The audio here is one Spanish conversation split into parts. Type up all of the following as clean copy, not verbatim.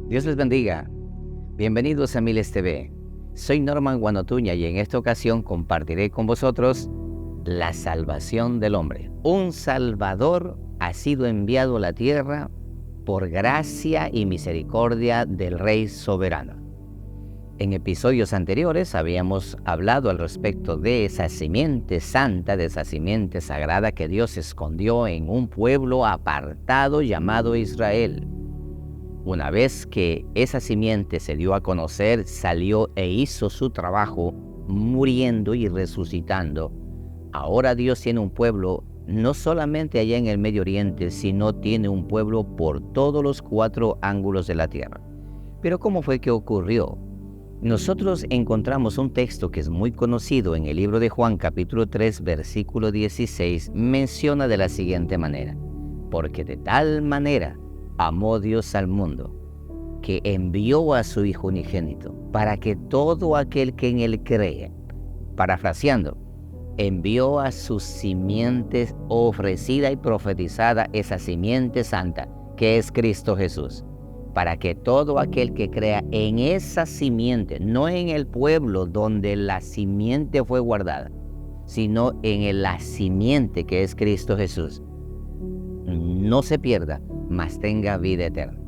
Dios les bendiga. Bienvenidos a Miles TV. Soy Norman Guanotuña y en esta ocasión compartiré con vosotros la salvación del hombre. Un Salvador ha sido enviado a la tierra por gracia y misericordia del Rey soberano. En episodios anteriores habíamos hablado al respecto de esa simiente santa, de esa simiente sagrada que Dios escondió en un pueblo apartado llamado Israel. Una vez que esa simiente se dio a conocer, salió e hizo su trabajo, muriendo y resucitando. Ahora Dios tiene un pueblo, no solamente allá en el Medio Oriente, sino tiene un pueblo por todos los 4 ángulos de la tierra. Pero ¿cómo fue que ocurrió? Nosotros encontramos un texto que es muy conocido en el libro de Juan, capítulo 3, versículo 16, menciona de la siguiente manera: porque de tal manera amó Dios al mundo, que envió a su Hijo unigénito, para que todo aquel que en él cree, parafraseando, envió a su simiente ofrecida y profetizada, esa simiente santa, que es Cristo Jesús, para que todo aquel que crea en esa simiente, no en el pueblo donde la simiente fue guardada, sino en la simiente que es Cristo Jesús, no se pierda, mas tenga vida eterna.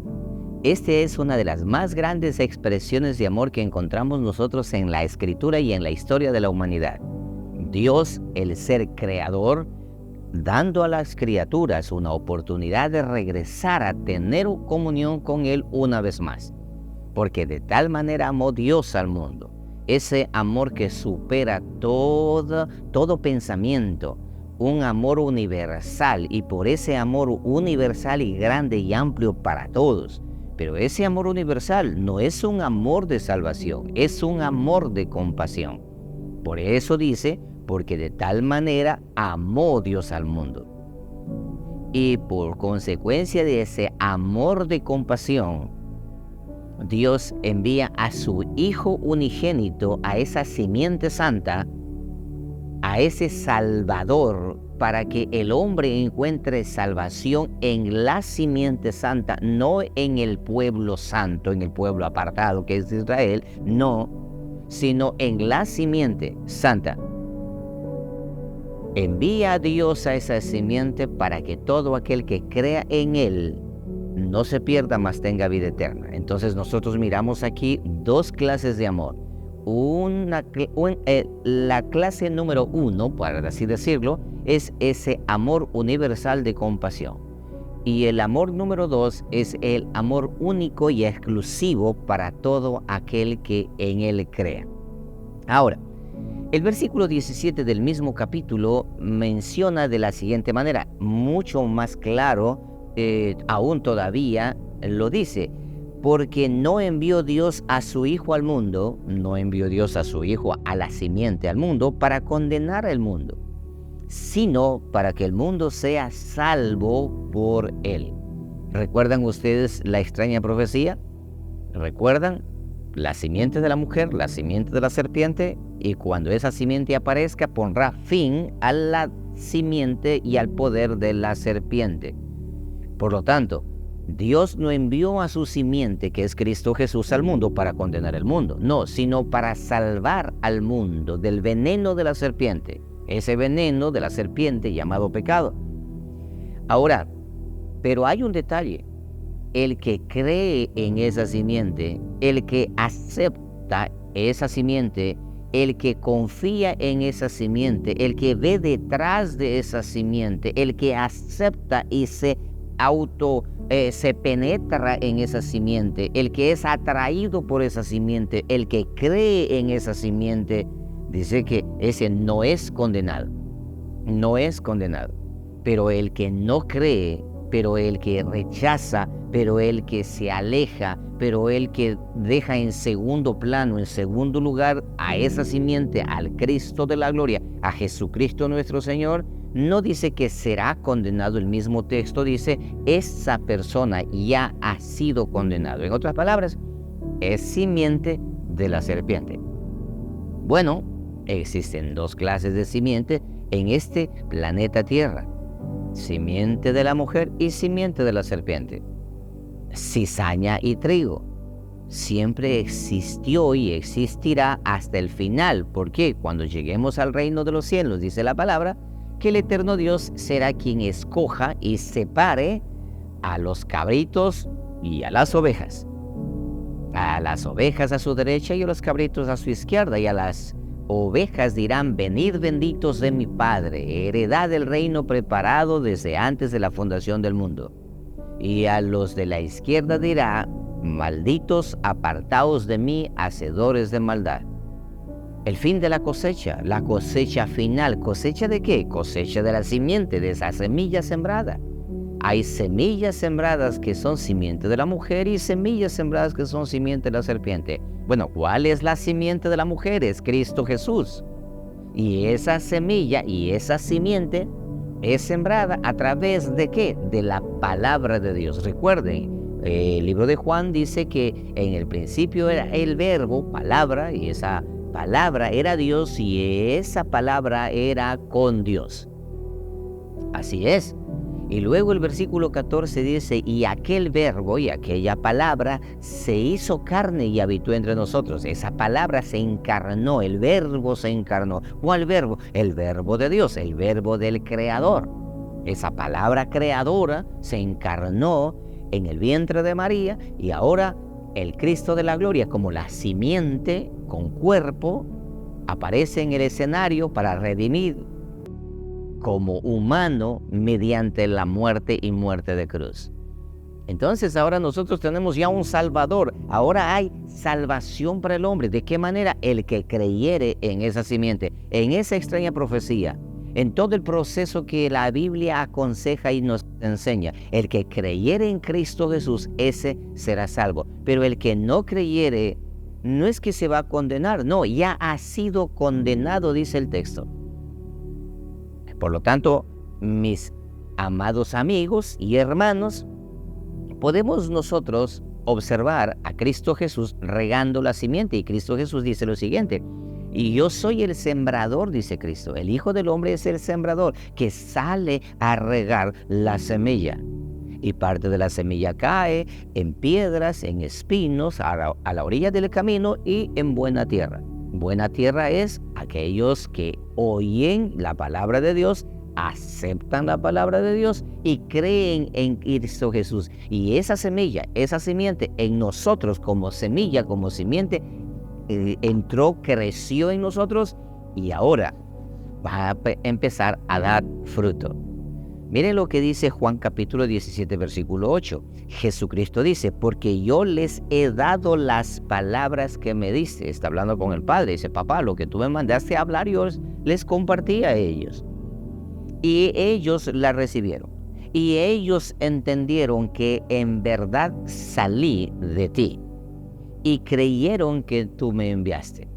Esta es una de las más grandes expresiones de amor que encontramos nosotros en la Escritura y en la historia de la humanidad. Dios, el ser creador, dando a las criaturas una oportunidad de regresar a tener comunión con Él una vez más. Porque de tal manera amó Dios al mundo, ese amor que supera todo pensamiento, un amor universal, y por ese amor universal y grande y amplio para todos. Pero ese amor universal no es un amor de salvación, es un amor de compasión. Por eso dice, porque de tal manera amó Dios al mundo. Y por consecuencia de ese amor de compasión, Dios envía a su Hijo unigénito, a esa simiente santa, a ese Salvador, para que el hombre encuentre salvación en la simiente santa, no en el pueblo santo, en el pueblo apartado que es Israel, no, sino en la simiente santa. Envía a Dios a esa simiente para que todo aquel que crea en Él no se pierda, mas tenga vida eterna. Entonces nosotros miramos aquí 2 clases de amor. La clase número 1, para así decirlo, es ese amor universal de compasión. Y el amor número 2 es el amor único y exclusivo para todo aquel que en Él crea. Ahora, el versículo 17 del mismo capítulo menciona de la siguiente manera, mucho más claro, aún todavía lo dice: porque no envió Dios a su Hijo al mundo, no envió Dios a su Hijo a la simiente al mundo para condenar al mundo, sino para que el mundo sea salvo por él. ¿Recuerdan ustedes la extraña profecía? ¿Recuerdan? La simiente de la mujer, la simiente de la serpiente, y cuando esa simiente aparezca pondrá fin a la simiente y al poder de la serpiente. Por lo tanto, Dios no envió a su simiente, que es Cristo Jesús, al mundo para condenar el mundo, no, sino para salvar al mundo del veneno de la serpiente, ese veneno de la serpiente llamado pecado. Ahora, pero hay un detalle: el que cree en esa simiente, el que acepta esa simiente, el que confía en esa simiente, el que ve detrás de esa simiente, el que acepta y se penetra en esa simiente, el que es atraído por esa simiente, el que cree en esa simiente, dice que ese no es condenado, no es condenado. Pero el que no cree, pero el que rechaza, pero el que se aleja, pero el que deja en segundo plano, en segundo lugar, a esa simiente, al Cristo de la gloria, a Jesucristo nuestro Señor, no dice que será condenado. El mismo texto dice, esa persona ya ha sido condenado. En otras palabras, es simiente de la serpiente. Bueno, existen 2 clases de simiente en este planeta Tierra: simiente de la mujer y simiente de la serpiente. cizaña y trigo. Siempre existió y existirá hasta el final. Porque cuando lleguemos al reino de los cielos, dice la palabra, que el eterno Dios será quien escoja y separe a los cabritos y a las ovejas. A las ovejas a su derecha y a los cabritos a su izquierda. Y a las ovejas dirán: venid benditos de mi Padre, heredad del reino preparado desde antes de la fundación del mundo. Y a los de la izquierda dirá: malditos, apartaos de mí, hacedores de maldad. El fin de la cosecha final. ¿Cosecha de qué? Cosecha de la simiente, de esa semilla sembrada. Hay semillas sembradas que son simiente de la mujer y semillas sembradas que son simiente de la serpiente. Bueno, ¿cuál es la simiente de la mujer? Es Cristo Jesús. Y esa semilla y esa simiente es sembrada a través de ¿qué? De la palabra de Dios. Recuerden, el libro de Juan dice que en el principio era el verbo, palabra, y esa palabra era Dios y esa palabra era con Dios. Así es. Y luego el versículo 14 dice: y aquel verbo y aquella palabra se hizo carne y habitó entre nosotros. Esa palabra se encarnó, el verbo se encarnó. ¿Cuál verbo? El verbo de Dios, el verbo del Creador. Esa palabra creadora se encarnó en el vientre de María y ahora el Cristo de la gloria, como la simiente con cuerpo, aparece en el escenario para redimir como humano mediante la muerte y muerte de cruz. Entonces ahora nosotros tenemos ya un Salvador. Ahora hay salvación para el hombre. ¿De qué manera? El que creyere en esa simiente, en esa extraña profecía, en todo el proceso que la Biblia aconseja y nos enseña. El que creyere en Cristo Jesús, ese será salvo. Pero el que no creyere, no es que se va a condenar, no, ya ha sido condenado, dice el texto. Por lo tanto, mis amados amigos y hermanos, podemos nosotros observar a Cristo Jesús regando la simiente. Y Cristo Jesús dice lo siguiente: y yo soy el sembrador, dice Cristo. El Hijo del Hombre es el sembrador que sale a regar la semilla. Y parte de la semilla cae en piedras, en espinos, a la orilla del camino y en buena tierra. Buena tierra es aquellos que oyen la palabra de Dios, aceptan la palabra de Dios y creen en Cristo Jesús. Y esa semilla, esa simiente en nosotros como semilla, como simiente, entró, creció en nosotros y ahora va a empezar a dar fruto. Miren lo que dice Juan capítulo 17, versículo 8. Jesucristo dice: porque yo les he dado las palabras que me diste. Está hablando con el Padre. Dice: papá, lo que tú me mandaste a hablar, yo les compartí a ellos. Y ellos la recibieron. Y ellos entendieron que en verdad salí de ti. Y creyeron que tú me enviaste.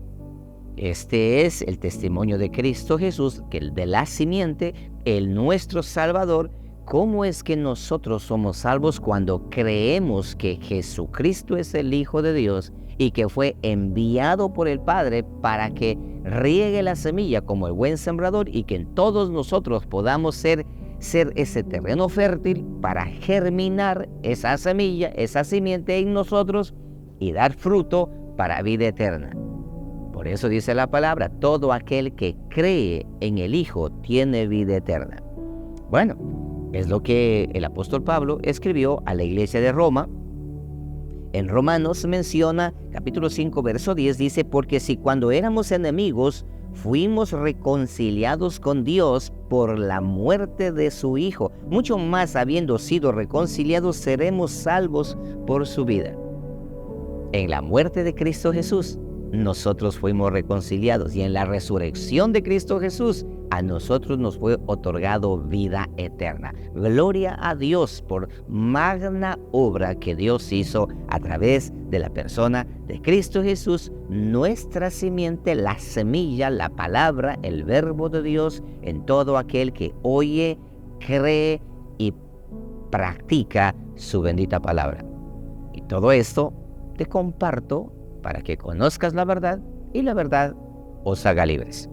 Este es el testimonio de Cristo Jesús, que el de la simiente, el nuestro Salvador. ¿Cómo es que nosotros somos salvos? Cuando creemos que Jesucristo es el Hijo de Dios y que fue enviado por el Padre para que riegue la semilla como el buen sembrador y que todos nosotros podamos ser ese terreno fértil para germinar esa semilla, esa simiente en nosotros y dar fruto para vida eterna. Por eso dice la palabra: todo aquel que cree en el Hijo tiene vida eterna. Bueno, es lo que el apóstol Pablo escribió a la iglesia de Roma. En Romanos menciona, capítulo 5, verso 10, dice: porque si cuando éramos enemigos fuimos reconciliados con Dios por la muerte de su Hijo, mucho más habiendo sido reconciliados seremos salvos por su vida. En la muerte de Cristo Jesús, nosotros fuimos reconciliados y en la resurrección de Cristo Jesús, a nosotros nos fue otorgado vida eterna. Gloria a Dios por magna obra que Dios hizo a través de la persona de Cristo Jesús, nuestra simiente, la semilla, la palabra, el verbo de Dios en todo aquel que oye, cree y practica su bendita palabra. Y todo esto te comparto para que conozcas la verdad y la verdad os haga libres.